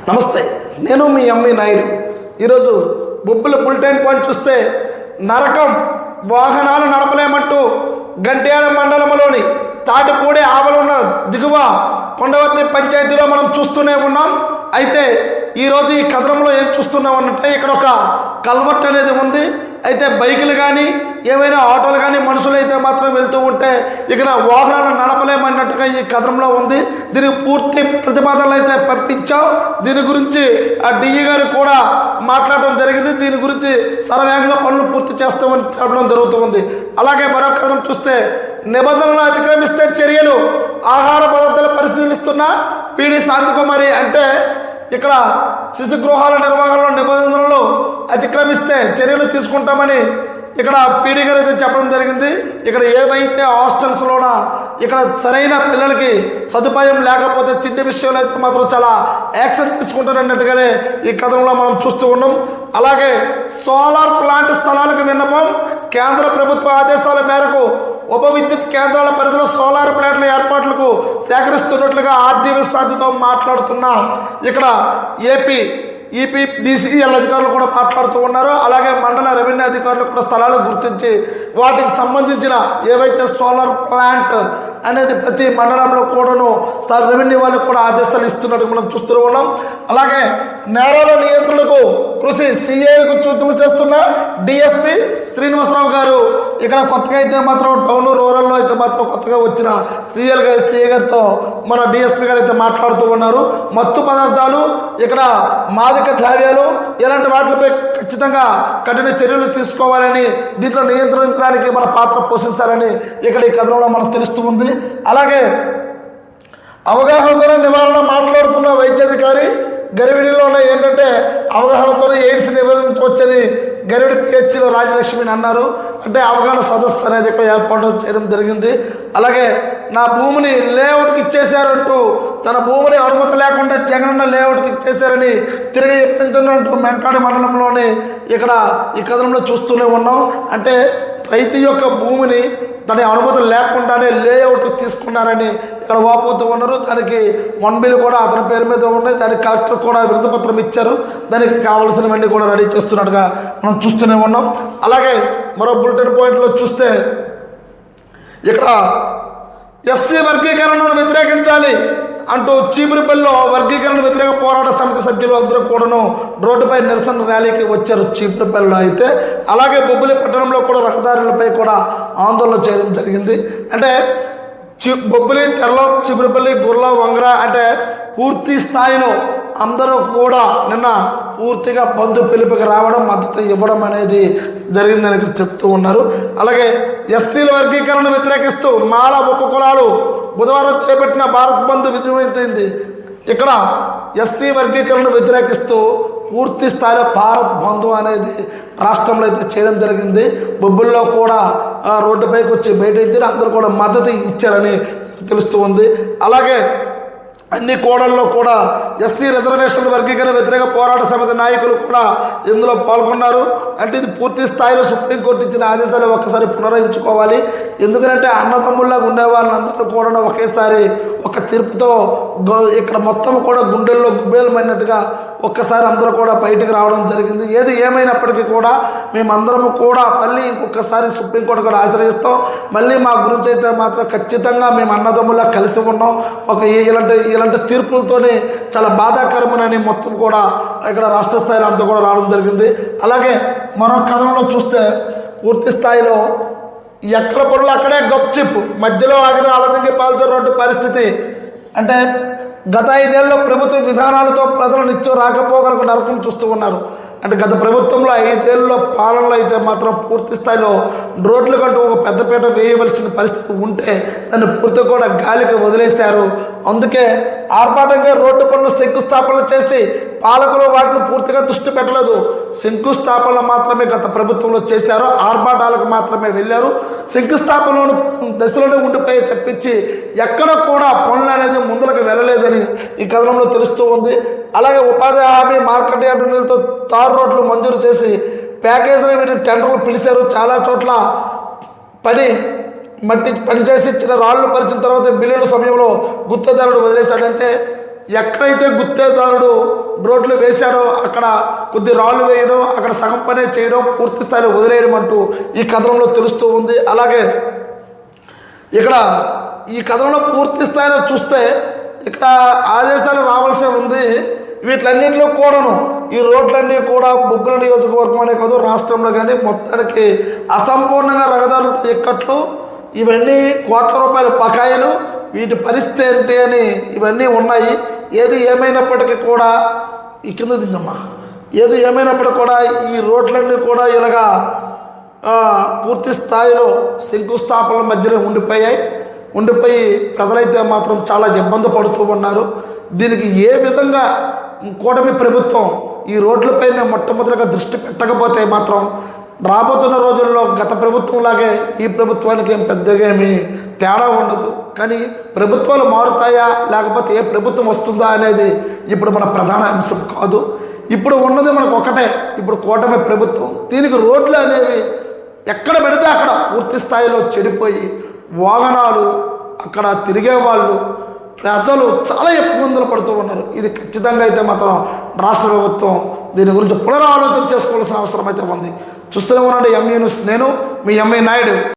నమస్తే, నేను మీ ఎంవి నాయుడు. ఈరోజు బొబ్బిలి బులెటిన్ పాయింట్ చూస్తే నరకం, వాహనాలు నడపలేమంటూ గంట్యాడ మండలంలోని తాటిపూడి ఆవలున్న దిగువ కొండవర్తి పంచాయతీలో మనం చూస్తూనే ఉన్నాం. అయితే ఈరోజు ఈ కథనంలో ఏం చూస్తున్నాం అన్నట్టే ఇక్కడ ఒక కల్వర్ట్ అనేది ఉంది. అయితే బైకులు కానీ ఏవైనా ఆటోలు కానీ మనుషులు అయితే మాత్రం వెళ్తూ ఉంటే ఇక్కడ వాహనాలు నడపలేమన్నట్టుగా ఈ కథనంలో ఉంది. దీనికి పూర్తి ప్రతిపాదనలు అయితే పంపించాం. దీని గురించి ఆ డిఈ గారు కూడా మాట్లాడడం జరిగింది. దీని గురించి సర్వేగంగా పనులు పూర్తి చేస్తామని చెప్పడం జరుగుతుంది. అలాగే మరొక కథనం చూస్తే నిబంధనలు అతిక్రమిస్తే చర్యలు, ఆహార పదార్థాలు పరిశీలిస్తున్న పీడి శాంతికుమారి. అంటే ఇక్కడ శిశు గృహాల నిర్వహణలో నిబంధనలు అతిక్రమిస్తే చర్యలు తీసుకుంటామని ఇక్కడ పీడీ గారు అయితే చెప్పడం జరిగింది. ఇక్కడ ఏవైతే హాస్టల్స్లోన ఇక్కడ సరైన పిల్లలకి సదుపాయం లేకపోతే తిండి విషయంలో అయితే మాత్రం చాలా యాక్షన్ తీసుకుంటారన్నట్టుగానే ఈ కథనంలో మనం చూస్తూ ఉన్నాం. అలాగే సోలార్ ప్లాంట్ స్థలాలకు విన్నపం, కేంద్ర ప్రభుత్వ ఆదేశాల మేరకు ఉప విద్యుత్ కేంద్రాల పరిధిలో సోలార్ ప్లాంట్ల ఏర్పాట్లకు సేకరిస్తున్నట్లుగా ఆర్డీవీ సాధ్యతో మాట్లాడుతున్న ఇక్కడ ఈపీడీసీఎల్ అధికారులు కూడా మాట్లాడుతూ ఉన్నారు. అలాగే మండల రెవెన్యూ అధికారులు కూడా స్థలాలు గుర్తించి వాటికి సంబంధించిన ఏవైతే సోలార్ ప్లాంట్ అనేది ప్రతి మండలంలో కూడాను రెవెన్యూ వాళ్ళకు కూడా ఆదేశాలు ఇస్తున్నట్టు మనం చూస్తూ ఉన్నాం. అలాగే నేరాల నియంత్రణకు కృషి సిఐకు సూచనలు చేస్తున్న డిఎస్పి శ్రీనివాసరావు గారు ఇక్కడ కొత్తగా అయితే మాత్రం టౌన్ రూరల్లో అయితే మాత్రం కొత్తగా వచ్చిన సిఐ గారితో మన డిఎస్పి గారు అయితే మాట్లాడుతూ ఉన్నారు. మత్తు పదార్థాలు, ఇక్కడ మాదక ద్రవ్యాలు ఇలాంటి వాటిపై ఖచ్చితంగా కఠిన చర్యలు తీసుకోవాలని, దీంట్లో నియంత్రించడానికి మన పాత్ర పోషించాలని ఇక్కడ ఈ కథనంలో మనకు తెలుస్తూ ఉంది. అలాగే అవగాహనతో నివారణ మాట్లాడుతున్న వైద్యాధికారి గరివిడిలోనే ఏంటంటే అవగాహనతోనే ఎయిడ్స్ నివారించవచ్చని గరివిడి పిహెచ్సిలో రాజలక్ష్మిని అన్నారు. అంటే అవగాహన సదస్సు అనేది ఇక్కడ ఏర్పాటు చేయడం జరిగింది. అలాగే నా భూమిని లేఅవుట్కి ఇచ్చేశారంటూ, తన భూమిని అనుమతి లేకుండా జగనన్న లేఅవుట్కి ఇచ్చేశారని తిరిగి చెప్పించున్నట్టు మెంటాడి మండలంలోనే ఇక్కడ ఈ కథనంలో చూస్తూనే ఉన్నాం. అంటే రైతు యొక్క భూమిని తన అనుమతి లేకుండానే లేఅవుట్ తీసుకున్నారని ఇక్కడ వాపోతూ ఉన్నారు. దానికి 1 బిల్ కూడా అతని పేరు మీద ఉన్నాయి. దానికి కలెక్టర్ కూడా వినతిపత్రం ఇచ్చారు. దానికి కావలసినవన్నీ కూడా రెడీ చేస్తున్నట్టుగా మనం చూస్తూనే ఉన్నాం. అలాగే మరో బులెటిన్ పాయింట్లో చూస్తే ఇక్కడ ఎస్సీ వర్గీకరణను వ్యతిరేకించాలి అంటూ చీపురుపల్లిలో వర్గీకరణ వ్యతిరేక పోరాట సమితి సభ్యులు అందరూ కూడాను రోడ్డుపై నిరసన ర్యాలీకి వచ్చారు చీపురుపల్లిలో. అయితే అలాగే బొబ్బిలి పట్టణంలో కూడా రహదారులపై కూడా ఆందోళన చేయడం జరిగింది. అంటే బొబ్బిలి, తెరలో, చీపురుపల్లి, గుర్ల, వంగర అంటే పూర్తి స్థాయిలో అందరూ కూడా నిన్న పూర్తిగా బంధు పిలుపుకి రావడం, మద్దతు ఇవ్వడం అనేది జరిగిందని ఇక్కడ చెప్తూ ఉన్నారు. అలాగే ఎస్సీల వర్గీకరణ వ్యతిరేకిస్తూ మాల ఉపకులాలు బుధవారం చేపట్టిన భారత్ బంద్ విజయవంతమైంది. ఇక్కడ ఎస్సీ వర్గీకరణ వ్యతిరేకిస్తూ పూర్తి స్థాయిలో భారత్ బంద్ అనేది రాష్ట్రంలో అయితే చేయడం జరిగింది. బొబ్బుల్లో కూడా రోడ్డుపైకి వచ్చి బయట ఇద్దరు అందరూ కూడా మద్దతు ఇచ్చారని తెలుస్తూ ఉంది. అలాగే అన్ని కోడల్లో కూడా ఎస్సీ రిజర్వేషన్ వర్గీకరణ వ్యతిరేక పోరాట సమితి నాయకులు కూడా ఇందులో పాల్గొన్నారు. అంటే ఇది పూర్తి స్థాయిలో సుప్రీంకోర్టు ఇచ్చిన ఆదేశాలు ఒక్కసారి పునరుద్ధరించుకోవాలి. ఎందుకంటే అన్నదమ్ముళ్ళగా ఉండే వాళ్ళందరూ కూడా ఒకేసారి ఒక తీర్పుతో ఇక్కడ మొత్తం కూడా గుండెల్లో గుబేలమైనట్టుగా ఒక్కసారి అందరూ కూడా బయటకు రావడం జరిగింది. ఏది ఏమైనప్పటికీ కూడా మేమందరము కూడా మళ్ళీ ఇంకొకసారి సుప్రీంకోర్టు కూడా ఆశ్రయిస్తాం. మళ్ళీ మా గురించి అయితే మాత్రం ఖచ్చితంగా మేము అన్నదమ్ములా కలిసి ఉన్నాం. ఇలాంటి తీర్పులతోనే చాలా బాధాకరమని మొత్తం కూడా ఇక్కడ రాష్ట్ర స్థాయిలో అంతా కూడా రావడం జరిగింది. అలాగే మరో కథనంలో చూస్తే పూర్తి స్థాయిలో ఎక్కడ పనులు అక్కడే గప్చిప్ మధ్యలో ఆగిన అలదంగి పాలతో రోడ్డు పరిస్థితి. అంటే గత 5 ఏళ్ళలో ప్రభుత్వ విధానాలతో ప్రజలు నిత్యం రాకపోకలకు నరకం చూస్తూ ఉన్నారు. అంటే గత ప్రభుత్వంలో 5 ఏళ్ళలో పాలనలో అయితే మాత్రం పూర్తి స్థాయిలో రోడ్ల కంటూ ఒక పెద్దపీట వేయవలసిన పరిస్థితి ఉంటే దాన్ని పూర్తిగా కూడా గాలికి వదిలేశారు. అందుకే ఆర్భాటంగా రోడ్డు పనులు శంకుస్థాపనలు చేసి పాలకులు వాటిని పూర్తిగా దృష్టి పెట్టలేదు. శంకుస్థాపనలు మాత్రమే గత ప్రభుత్వంలో చేశారు, ఆర్భాటాలకు మాత్రమే వెళ్ళారు. శంకుస్థాపనలోని దశలోనే ఉండిపోయి తప్పించి ఎక్కడ కూడా పనులు అనేది ముందులకు వెళ్ళలేదని ఈ కథనంలో తెలుస్తూ ఉంది. అలాగే ఉపాధి హామీ మార్కెట్ యార్డులతో తారు రోడ్లు మంజూరు చేసి ప్యాకేజీలు వీటిని టెండర్లు పిలిచారు. చాలా చోట్ల పనిచేసి ఇచ్చిన రాళ్లు పరిచిన తర్వాత బిల్లుల సమయంలో గుత్తేదారుడు వదిలేశాడంటే ఎక్కడైతే గుత్తేదారుడు రోడ్లు వేశాడో అక్కడ కొద్ది రాళ్ళు వేయడం, అక్కడ సగం పనే చేయడం, పూర్తి స్థాయిలో వదిలేయడం అంటూ ఈ కథనంలో తెలుస్తూ ఉంది. అలాగే ఇక్కడ ఈ కథనంలో పూర్తి స్థాయిలో చూస్తే ఇక్కడ ఆదేశాలు రావాల్సి ఉంది. వీటిలన్నింటిలో కూడాను ఈ రోడ్లన్నీ కూడా బొగ్గుల నియోజకవర్గం అనే కాదు, రాష్ట్రంలో కానీ మొత్తానికి అసంపూర్ణంగా రహదారులతో ఎక్కట్లు, ఇవన్నీ కోట్ల రూపాయల బకాయిలు, వీటి పరిస్థితి ఏంటి అని ఇవన్నీ ఉన్నాయి. ఏది ఏమైనప్పటికీ కూడా ఈ కింద దించమ్మా, ఏది ఏమైనప్పటికీ కూడా ఈ రోడ్లన్నీ కూడా ఇలాగా పూర్తి స్థాయిలో శంకుస్థాపనల మధ్యలో ఉండిపోయి ప్రజలైతే మాత్రం చాలా ఇబ్బంది పడుతూ ఉన్నారు. దీనికి ఏ విధంగా కూటమి ప్రభుత్వం ఈ రోడ్లపైన మొట్టమొదటిగా దృష్టి పెట్టకపోతే మాత్రం రాబోతున్న రోజుల్లో గత ప్రభుత్వంలాగే ఈ ప్రభుత్వానికి ఏం పెద్దగా ఏమి తేడా ఉండదు. కానీ ప్రభుత్వాలు మారుతాయా లేకపోతే ఏ ప్రభుత్వం వస్తుందా అనేది ఇప్పుడు మన ప్రధాన అంశం కాదు. ఇప్పుడు ఉన్నది మనకు ఒకటే, ఇప్పుడు కూటమి ప్రభుత్వం. దీనికి రోడ్లు అనేవి ఎక్కడ పెడితే అక్కడ పూర్తి స్థాయిలో చెడిపోయి వాహనాలు అక్కడ తిరిగే వాళ్ళు ప్రజలు చాలా ఇబ్బందులు పడుతూ ఉన్నారు. ఇది ఖచ్చితంగా అయితే మాత్రం రాష్ట్ర ప్రభుత్వం దీని గురించి పునరాలోచన చేసుకోవాల్సిన అవసరం అయితే ఉంది. చూస్తూనే ఉన్నాడు ఎంఈ న్యూస్. నేను మీ ఎంఈ నాయుడు.